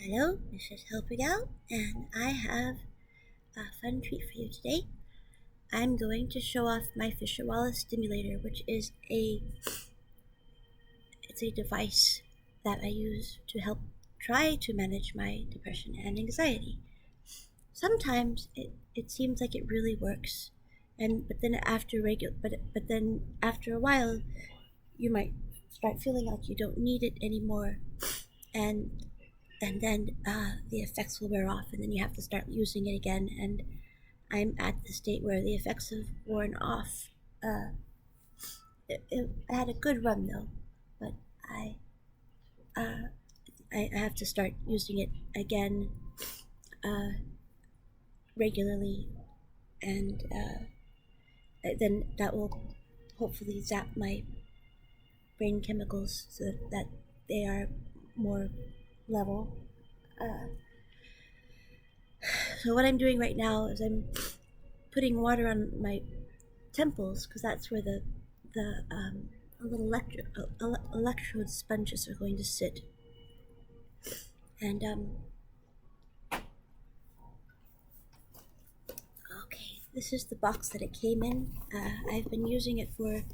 Hello, this is Helping Out, and I have a fun treat for you today. I'm going to show off my Fisher Wallace Stimulator, which is a device that I use to help try to manage my depression and anxiety. Sometimes it seems like it really works, but then after a while you might start feeling like you don't need it anymore, and then the effects will wear off, and then you have to start using it again. And I'm at the state where the effects have worn off. I had a good run though, but I uh, I have to start using it again uh, regularly, and then that will hopefully zap my brain chemicals so that they are more level. Uh, so what I'm doing right now is I'm putting water on my temples because that's where the little electrode sponges are going to sit. And okay, this is the box that it came in. I've been using it for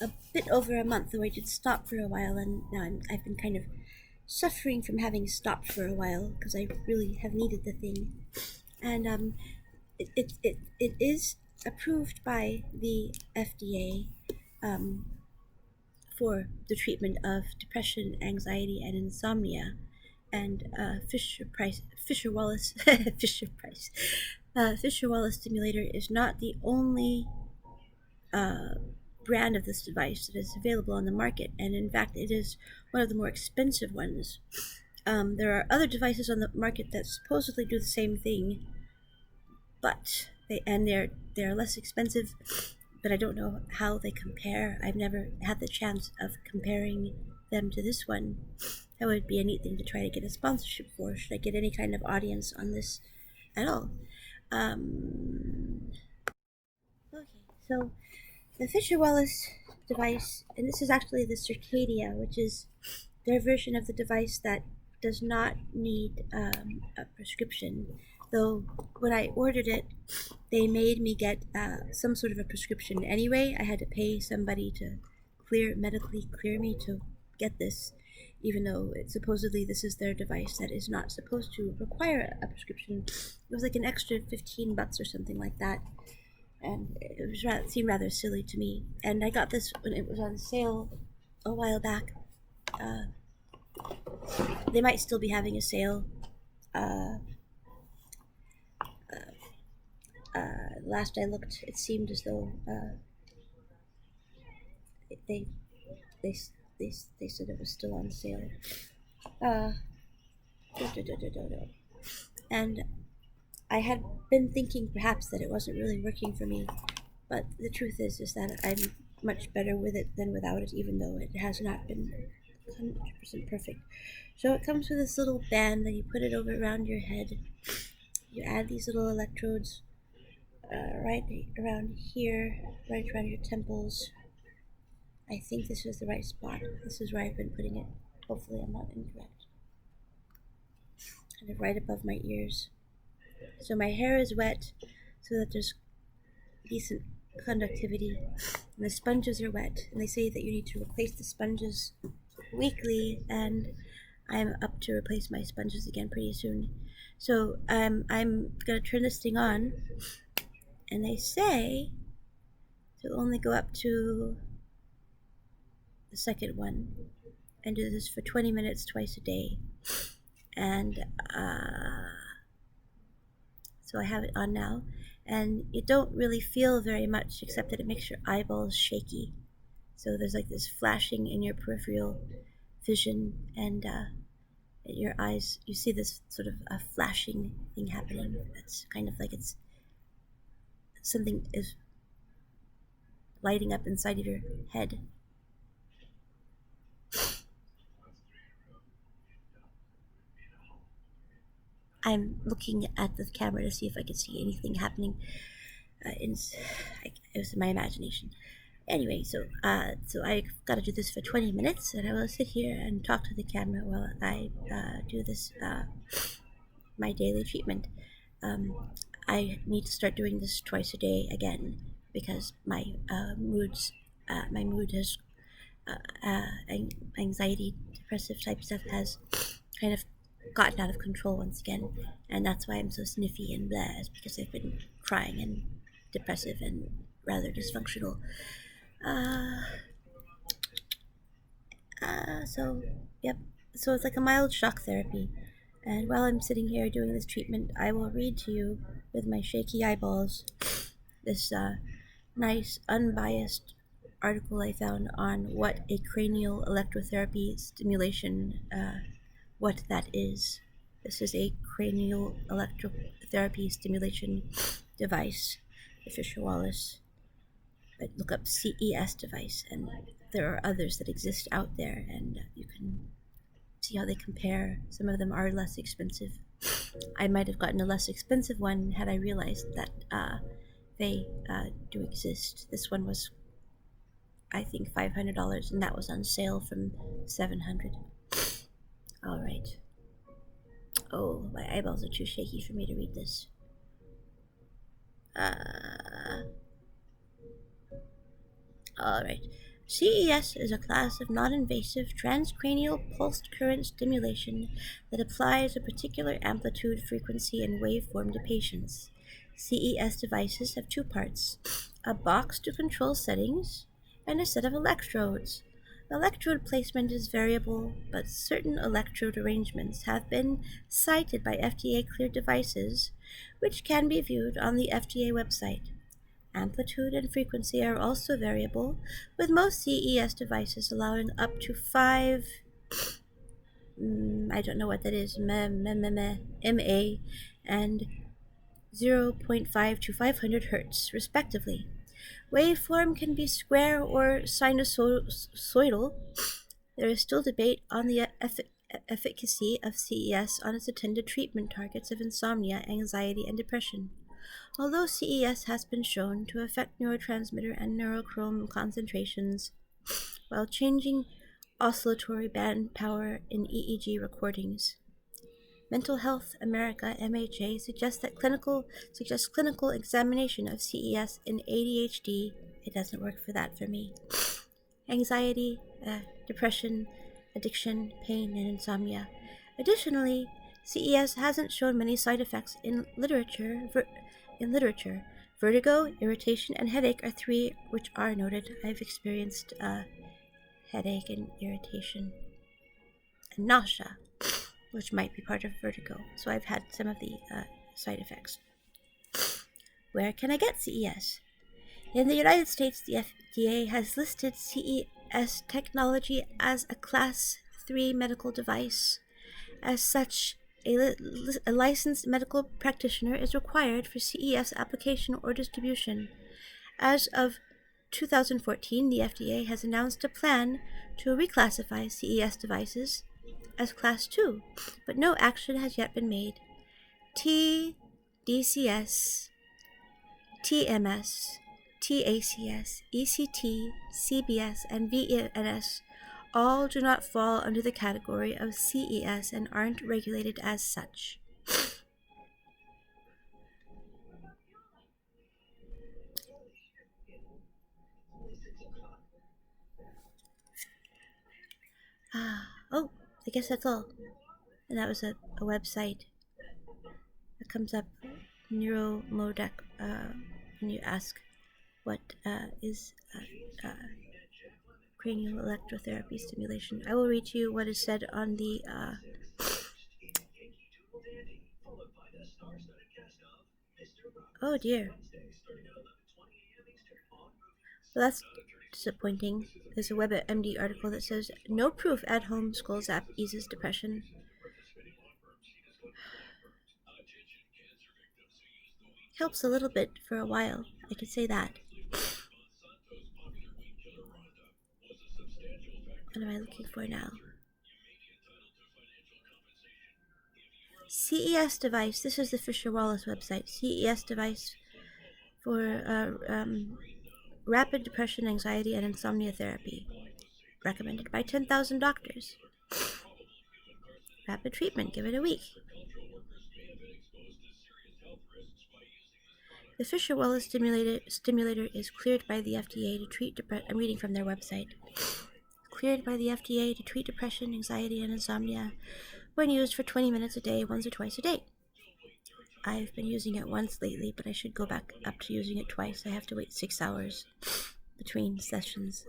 a bit over a month, though I did stop for a while, and now I've been kind of suffering from having stopped for a while because I really have needed the thing. And it is approved by the FDA for the treatment of depression, anxiety, and insomnia. And Fisher Wallace, Fisher Wallace Stimulator is not the only brand of this device that is available on the market, and in fact, it is one of the more expensive ones. There are other devices on the market that supposedly do the same thing, but they're less expensive. But I don't know how they compare. I've never had the chance of comparing them to this one. That would be a neat thing to try to get a sponsorship for. Should I get any kind of audience on this at all? Okay, so the Fisher Wallace device, and this is actually the Circadia, which is their version of the device that does not need a prescription. Though when I ordered it, they made me get some sort of a prescription anyway. I had to pay somebody to medically clear me to get this, even though supposedly this is their device that is not supposed to require a prescription. It was like an extra $15 or something like that, and it seemed rather silly to me. And I got this when it was on sale a while back. They might still be having a sale. Last I looked, it seemed as though they they they said it was still on sale. Uh, and I had been thinking perhaps that it wasn't really working for me, but the truth is that I'm much better with it than without it, even though it has not been 100% perfect. So it comes with this little band, and you put it over around your head. You add these little electrodes right around here, right around your temples. I think this is the right spot. This is where I've been putting it. Hopefully I'm not incorrect. Kind of right above my ears. So my hair is wet so that there's decent conductivity. And the sponges are wet. And they say that you need to replace the sponges weekly, and I'm up to replace my sponges again pretty soon. So I'm going to turn this thing on, and they say to only go up to the second one and do this for 20 minutes twice a day. And so I have it on now, and you don't really feel very much except that it makes your eyeballs shaky. So there's like this flashing in your peripheral vision, and your eyes, you see this sort of a flashing thing happening. It's kind of like it's something is lighting up inside of your head. I'm looking at the camera to see if I can see anything happening. It was in my imagination. Anyway, so I've got to do this for 20 minutes, and I will sit here and talk to the camera while I do this my daily treatment. Um, I need to start doing this twice a day again because my mood has anxiety, depressive type stuff has kind of gotten out of control once again, and that's why I'm so sniffy and blah, is because I've been crying and depressive and rather dysfunctional. Uh, so, yep. So it's like a mild shock therapy. And while I'm sitting here doing this treatment, I will read to you with my shaky eyeballs this nice, unbiased article I found on what a cranial electrotherapy stimulation, what that is. This is a cranial electrotherapy stimulation device, the Fisher Wallace. I look up CES device, and there are others that exist out there, and you can see how they compare. Some of them are less expensive. I might have gotten a less expensive one had I realized that they do exist. This one was, I think, $500, and that was on sale from $700. All right. Oh, my eyeballs are too shaky for me to read this. Uh, Alright. CES is a class of non-invasive transcranial pulsed current stimulation that applies a particular amplitude, frequency, and waveform to patients. CES devices have two parts: a box to control settings and a set of electrodes. Electrode placement is variable, but certain electrode arrangements have been cited by FDA-cleared devices, which can be viewed on the FDA website. Amplitude and frequency are also variable, with most CES devices allowing up to 5, I don't know what that is, MA, and 0.5 to 500 Hz, respectively. Waveform can be square or sinusoidal. There is still debate on the efficacy of CES on its intended treatment targets of insomnia, anxiety, and depression. Although CES has been shown to affect neurotransmitter and neurochrome concentrations while changing oscillatory band power in EEG recordings, Mental Health America (MHA) suggests clinical examination of CES in ADHD. It doesn't work for that for me. Anxiety, depression, addiction, pain, and insomnia. Additionally, CES hasn't shown many side effects in literature. Vertigo, irritation, and headache are three which are noted. I've experienced headache and irritation and nausea, which might be part of vertigo. So I've had some of the side effects. Where can I get CES? In the United States, the FDA has listed CES technology as a Class 3 medical device. As such, a licensed medical practitioner is required for CES application or distribution. As of 2014, the FDA has announced a plan to reclassify CES devices as Class 2, but no action has yet been made. DCS, TMS, TACS, ECT, CBS, and VNS all do not fall under the category of CES and aren't regulated as such. Oh, I guess that's all. And that was a website that comes up, Neuromodec, when you ask what is cranial electrotherapy stimulation. I will read to you what is said on the oh dear. Well, that's disappointing. There's a WebMD article that says no proof at home skull zap eases depression. Helps a little bit for a while, I could say that. What am I looking for now? CES device. This is the Fisher Wallace website. CES device for rapid depression, anxiety, and insomnia therapy. Recommended by 10,000 doctors. Rapid treatment, give it a week. The Fisher Wallace Stimulator is cleared by the FDA to treat depression. I'm reading from their website. Cleared by the FDA to treat depression, anxiety, and insomnia when used for 20 minutes a day, once or twice a day. I've been using it once lately, but I should go back up to using it twice. I have to wait 6 hours between sessions.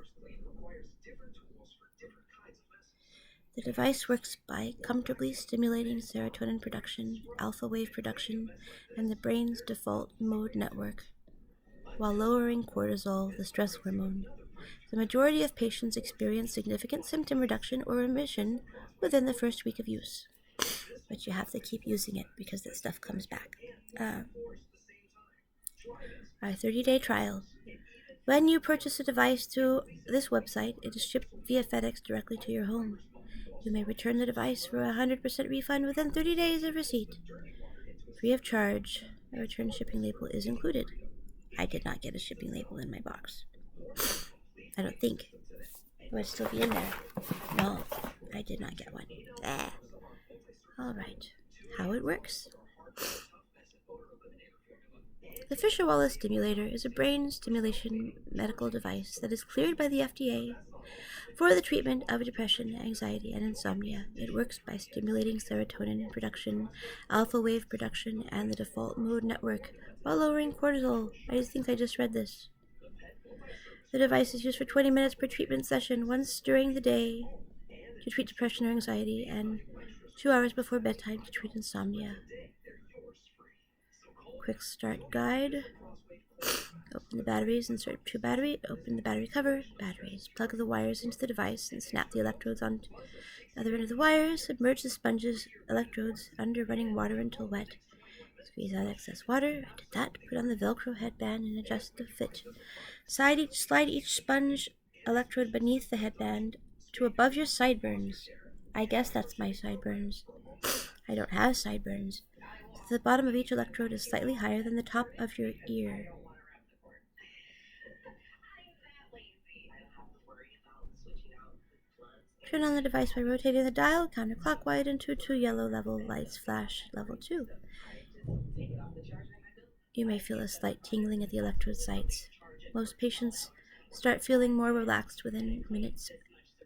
The device works by comfortably stimulating serotonin production, alpha wave production, and the brain's default mode network, while lowering cortisol, the stress hormone. The majority of patients experience significant symptom reduction or remission within the first week of use. But you have to keep using it because that stuff comes back. Our 30-day trial. When you purchase a device through this website, it is shipped via FedEx directly to your home. You may return the device for a 100% refund within 30 days of receipt. Free of charge. A return shipping label is included. I did not get a shipping label in my box. I don't think. It would still be in there. No, I did not get one. Alright. How it works. The Fisher Wallace Stimulator is a brain stimulation medical device that is cleared by the FDA for the treatment of depression, anxiety, and insomnia. It works by stimulating serotonin production, alpha wave production, and the default mode network while lowering cortisol. I think I just read this. The device is used for 20 minutes per treatment session, once during the day to treat depression or anxiety, and 2 hours before bedtime to treat insomnia. Quick start guide. Open the batteries, insert 2 battery, open the battery cover, batteries. Plug the wires into the device and snap the electrodes on the other end of the wires. Submerge the sponges electrodes under running water until wet. Squeeze out excess water. Did that. Put on the Velcro headband and adjust the fit. Slide each sponge electrode beneath the headband to above your sideburns. I guess that's my sideburns. I don't have sideburns. The bottom of each electrode is slightly higher than the top of your ear. Turn on the device by rotating the dial counterclockwise until 2 yellow level lights flash. Level 2. You may feel a slight tingling at the electrode sites. Most patients start feeling more relaxed within minutes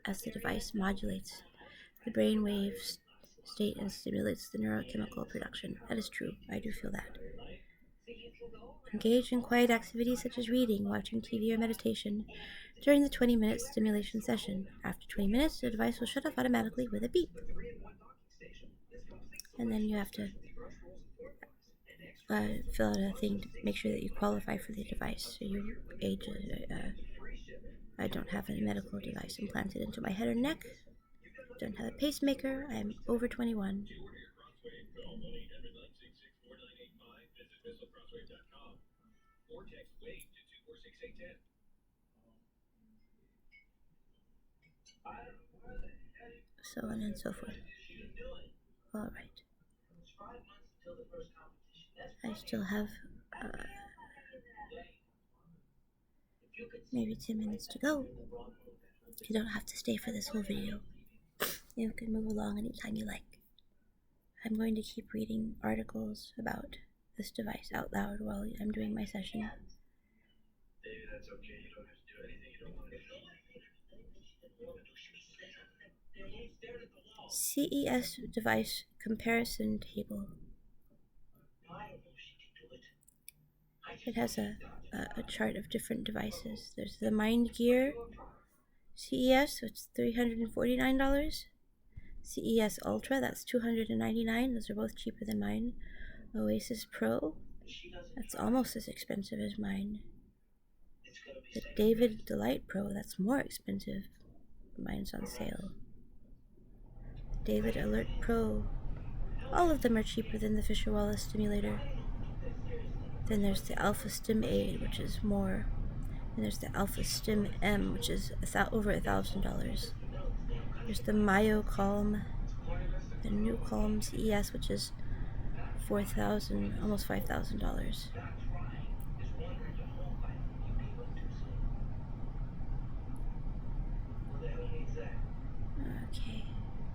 as the device modulates the brain waves state and stimulates the neurochemical production. That is true. I do feel that. Engage in quiet activities such as reading, watching TV, or meditation during the 20-minute stimulation session. After 20 minutes, the device will shut off automatically with a beep. And then you have to fill out a thing to make sure that you qualify for the device. So your age, I don't have any medical device implanted into my head or neck. Don't have a pacemaker. I'm over 21. So on and so forth. Alright. I still have maybe 10 minutes to go. You don't have to stay for this whole video. You can move along anytime you like. I'm going to keep reading articles about this device out loud while I'm doing my session. CES device comparison table. It has a chart of different devices. There's the Mind Gear CES, so it's $349. CES Ultra, that's $299. Those are both cheaper than mine. Oasis Pro, that's almost as expensive as mine. The David Delight Pro, that's more expensive. Mine's on sale. David Alert Pro, all of them are cheaper than the Fisher Wallace Stimulator. Then there's the Alpha Stim 8, which is more. And there's the Alpha Stim M, which is over $1,000. There's the Myo Calm, the New Calm CES, which is $4,000, almost $5,000.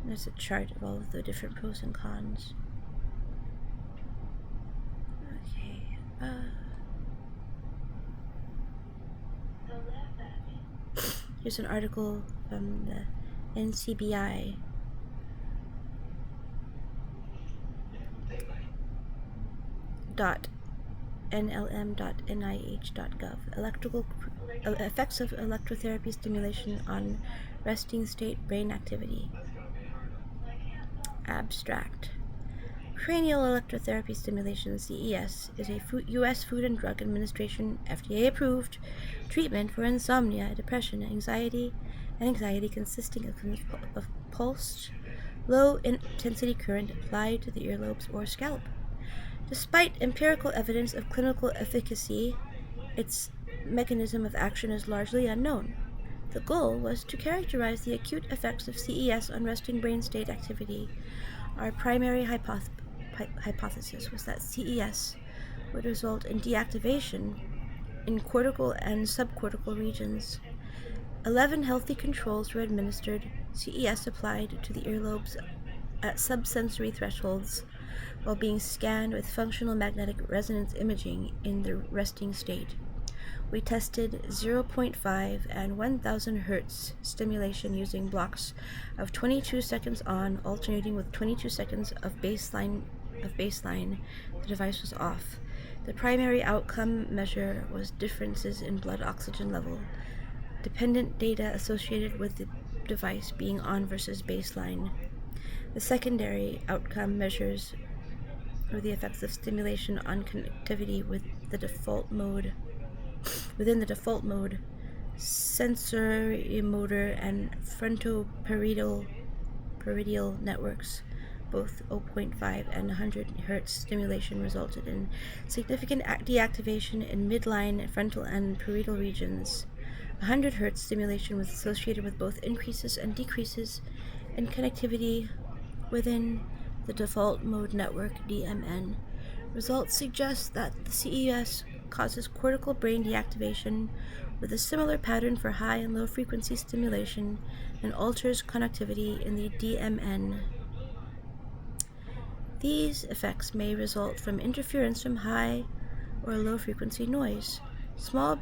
There's a chart of all of the different pros and cons. Okay. Here's an article from the NCBI. .nlm.nih.gov. Effects of electrotherapy stimulation on resting state brain activity. Abstract. Cranial electrotherapy stimulation, CES, is a U.S. Food and Drug Administration FDA-approved treatment for insomnia, depression, and anxiety consisting of pulsed, low-intensity current applied to the earlobes or scalp. Despite empirical evidence of clinical efficacy, its mechanism of action is largely unknown. The goal was to characterize the acute effects of CES on resting brain state activity. Our primary hypothesis was that CES would result in deactivation in cortical and subcortical regions. 11 healthy controls were administered, CES applied to the earlobes at subsensory thresholds while being scanned with functional magnetic resonance imaging in the resting state. We tested 0.5 and 1000 Hz stimulation using blocks of 22 seconds on, alternating with 22 seconds of baseline. The device was off. The primary outcome measure was differences in blood oxygen level, dependent data associated with the device being on versus baseline. The secondary outcome measures were the effects of stimulation on connectivity within the default mode, sensory motor and frontoparietal networks. Both 0.5 and 100 Hz stimulation resulted in significant deactivation in midline, frontal, and parietal regions. 100 Hz stimulation was associated with both increases and decreases in connectivity within the default mode network, DMN. Results suggest that the CES causes cortical brain deactivation with a similar pattern for high and low frequency stimulation and alters connectivity in the DMN. These effects may result from interference from high or low frequency noise. Small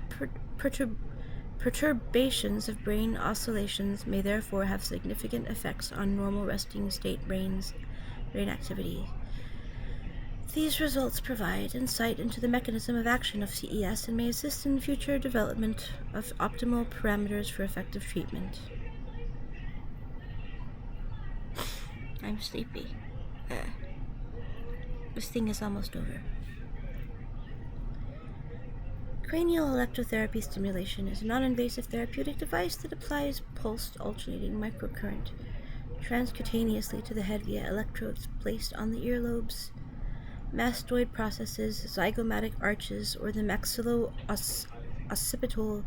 perturbations of brain oscillations may therefore have significant effects on normal resting state brain activity. These results provide insight into the mechanism of action of CES and may assist in future development of optimal parameters for effective treatment. I'm sleepy. This thing is almost over. Cranial electrotherapy stimulation is a non-invasive therapeutic device that applies pulsed alternating microcurrent transcutaneously to the head via electrodes placed on the earlobes, mastoid processes, zygomatic arches, or the maxillo-occipital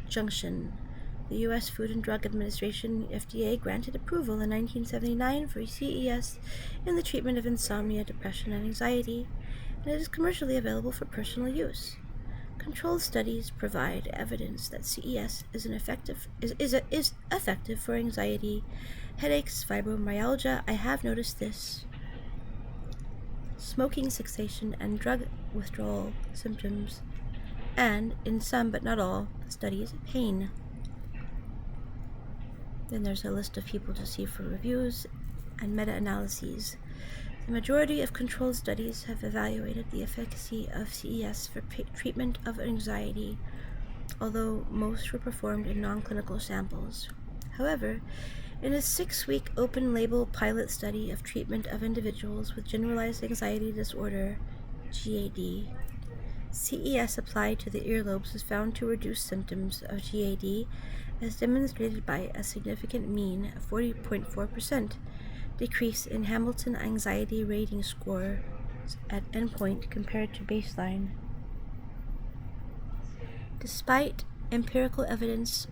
junction. The U.S. Food and Drug Administration, FDA, granted approval in 1979 for CES in the treatment of insomnia, depression, and anxiety, and it is commercially available for personal use. Controlled studies provide evidence that CES is effective for anxiety, headaches, fibromyalgia. I have noticed this. Smoking cessation and drug withdrawal symptoms, and, in some but not all studies, pain. Then there's a list of people to see for reviews and meta-analyses. The majority of controlled studies have evaluated the efficacy of CES for treatment of anxiety, although most were performed in non-clinical samples. However, in a 6-week open-label pilot study of treatment of individuals with generalized anxiety disorder, GAD, CES applied to the earlobes was found to reduce symptoms of GAD, as demonstrated by a significant mean of 40.4% decrease in Hamilton Anxiety Rating Score at endpoint compared to baseline. Despite empirical evidence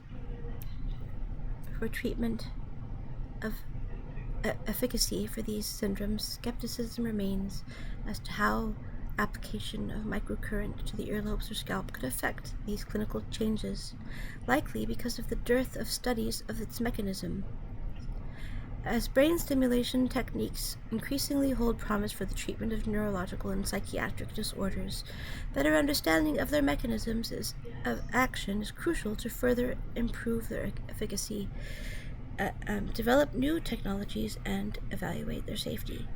for treatment of efficacy for these syndromes, skepticism remains as to how application of microcurrent to the earlobes or scalp could affect these clinical changes, likely because of the dearth of studies of its mechanism. As brain stimulation techniques increasingly hold promise for the treatment of neurological and psychiatric disorders, better understanding of their mechanisms of action is crucial to further improve their efficacy, develop new technologies, and evaluate their safety.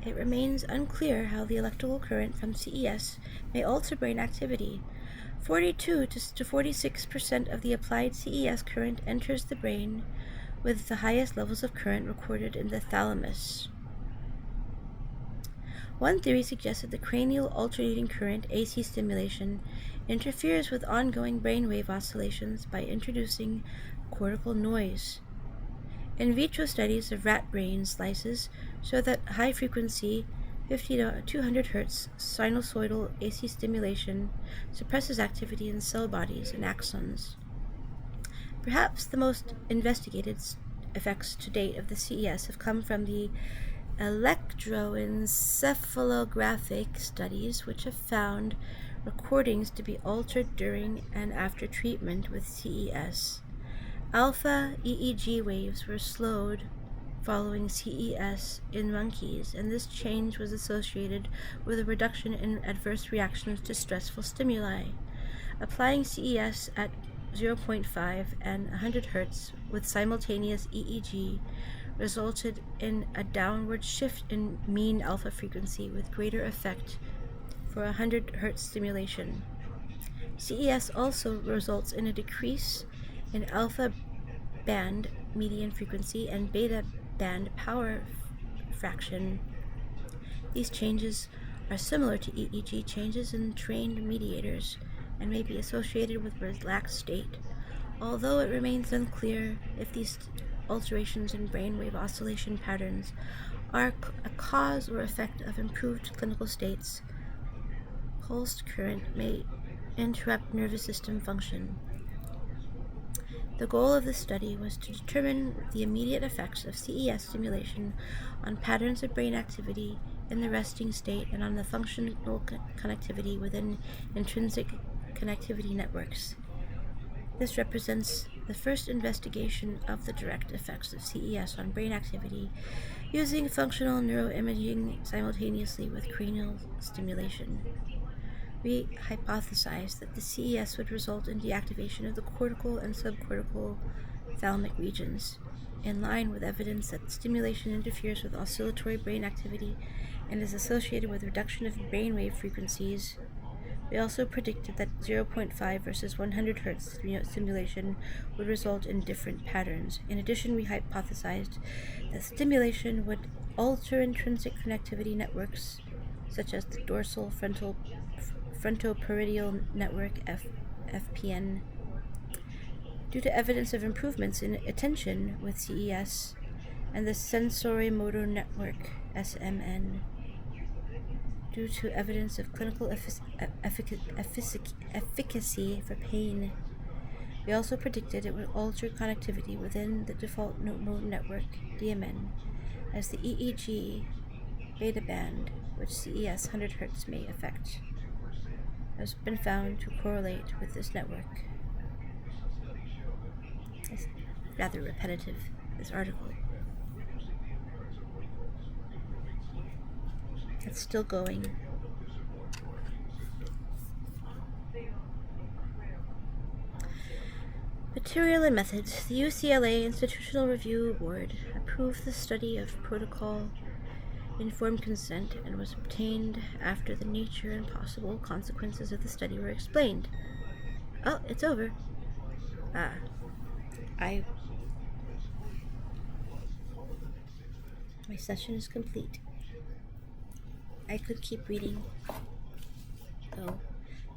It remains unclear how the electrical current from CES may alter brain activity. 42 to 46% of the applied CES current enters the brain, with the highest levels of current recorded in the thalamus. One theory suggests that the cranial alternating current AC stimulation interferes with ongoing brainwave oscillations by introducing cortical noise. In vitro studies of rat brain slices show that high-frequency 50 to 200 Hz sinusoidal AC stimulation suppresses activity in cell bodies and axons. Perhaps the most investigated effects to date of the CES have come from the electroencephalographic studies, which have found recordings to be altered during and after treatment with CES. Alpha EEG waves were slowed following CES in monkeys, and this change was associated with a reduction in adverse reactions to stressful stimuli. Applying CES at 0.5 and 100 Hz with simultaneous EEG resulted in a downward shift in mean alpha frequency with greater effect for 100 Hz stimulation. CES also results in a decrease in alpha band median frequency and beta band power fraction. These changes are similar to EEG changes in trained mediators and may be associated with relaxed state, although it remains unclear if these alterations in brainwave oscillation patterns are a cause or effect of improved clinical states. Pulsed current may interrupt nervous system function. The goal of this study was to determine the immediate effects of CES stimulation on patterns of brain activity in the resting state and on the functional connectivity within intrinsic connectivity networks. This represents the first investigation of the direct effects of CES on brain activity using functional neuroimaging simultaneously with cranial stimulation. We hypothesized that the CES would result in deactivation of the cortical and subcortical thalamic regions, in line with evidence that stimulation interferes with oscillatory brain activity and is associated with reduction of brainwave frequencies. We also predicted that 0.5 versus 100 Hz stimulation would result in different patterns. In addition, we hypothesized that stimulation would alter intrinsic connectivity networks, such as the dorsal frontoparietal network FPN. Due to evidence of improvements in attention with CES and the sensorimotor network SMN, due to evidence of clinical efficacy for pain. We also predicted it would alter connectivity within the default mode network DMN, as the EEG beta band, which CES 100 Hz may affect, has been found to correlate with this network. It's rather repetitive, this article. It's still going. Material and methods. The UCLA Institutional Review Board approved the study of protocol informed consent and was obtained after the nature and possible consequences of the study were explained. Oh, it's over. My session is complete. I could keep reading, though.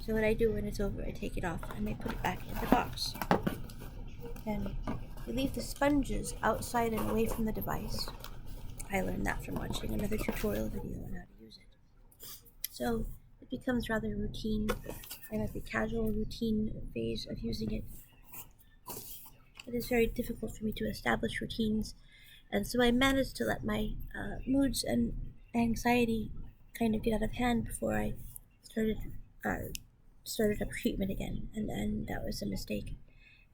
So what I do when it's over, I take it off and I put it back in the box. And we leave the sponges outside and away from the device. I learned that from watching another tutorial video on how to use it. So it becomes rather routine. I'm at the casual routine phase of using it. It is very difficult for me to establish routines, and so I managed to let my moods and anxiety kind of get out of hand before I started up treatment again, and that was a mistake.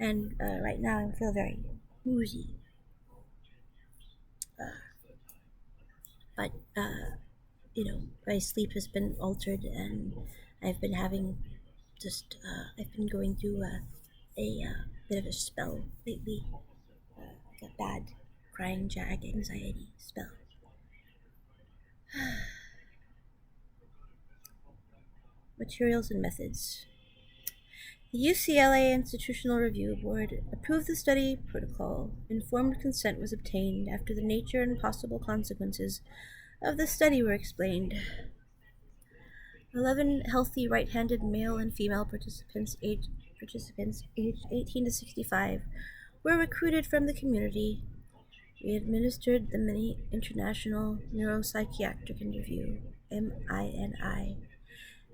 And right now I feel very woozy. But my sleep has been altered, and I've been having I've been going through a bit of a spell lately, like a bad crying jag anxiety spell. Materials and methods. The UCLA Institutional Review Board approved the study protocol. Informed consent was obtained after the nature and possible consequences of the study were explained. 11 healthy right-handed male and female aged 18 to 65 were recruited from the community. We administered the Mini International Neuropsychiatric Review (MINI)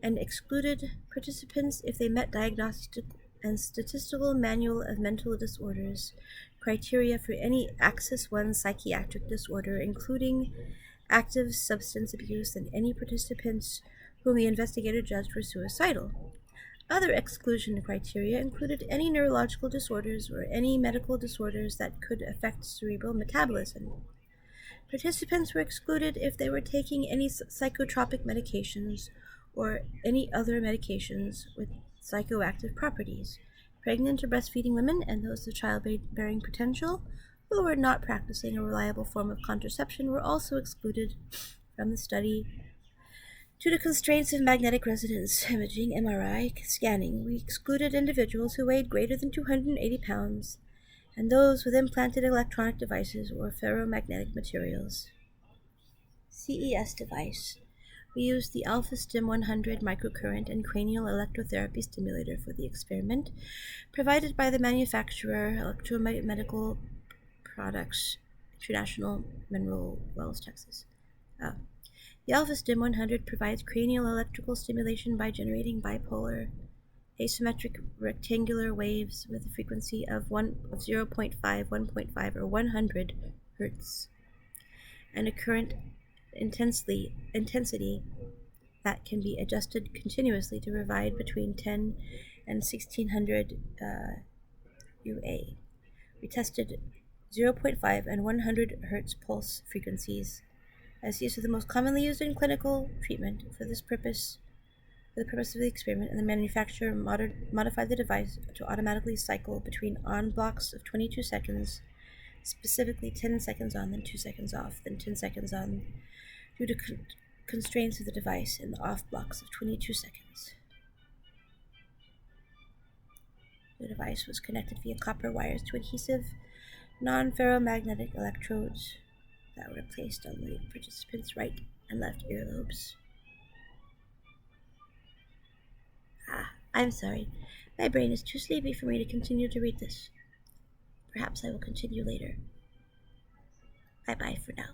and excluded participants if they met diagnostic and statistical manual of mental disorders criteria for any Axis 1 psychiatric disorder, including active substance abuse, and any participants whom the investigator judged were suicidal. Other exclusion criteria included any neurological disorders or any medical disorders that could affect cerebral metabolism. Participants were excluded if they were taking any psychotropic medications or any other medications with psychoactive properties. Pregnant or breastfeeding women and those with childbearing potential who were not practicing a reliable form of contraception were also excluded from the study. Due to constraints of magnetic resonance imaging (MRI) scanning, we excluded individuals who weighed greater than 280 pounds and those with implanted electronic devices or ferromagnetic materials. CES device. We used the Alpha Stim 100 microcurrent and cranial electrotherapy stimulator for the experiment, provided by the manufacturer Electromedical Products International, Mineral Wells, Texas. The Alpha Stim 100 provides cranial electrical stimulation by generating bipolar asymmetric rectangular waves with a frequency of 0.5, 1.5, or 100 Hz, and a current intensity that can be adjusted continuously to provide between 10 and 1600 UA. We tested 0.5 and 100 Hz pulse frequencies as these are the most commonly used in clinical treatment for the purpose of the experiment, and the manufacturer modified the device to automatically cycle between on blocks of 22 seconds, specifically 10 seconds on, then 2 seconds off, then 10 seconds on, due to constraints of the device, and the off blocks of 22 seconds. The device was connected via copper wires to adhesive, non-ferromagnetic electrodes that were placed on the participants' right and left earlobes. I'm sorry. My brain is too sleepy for me to continue to read this. Perhaps I will continue later. Bye-bye for now.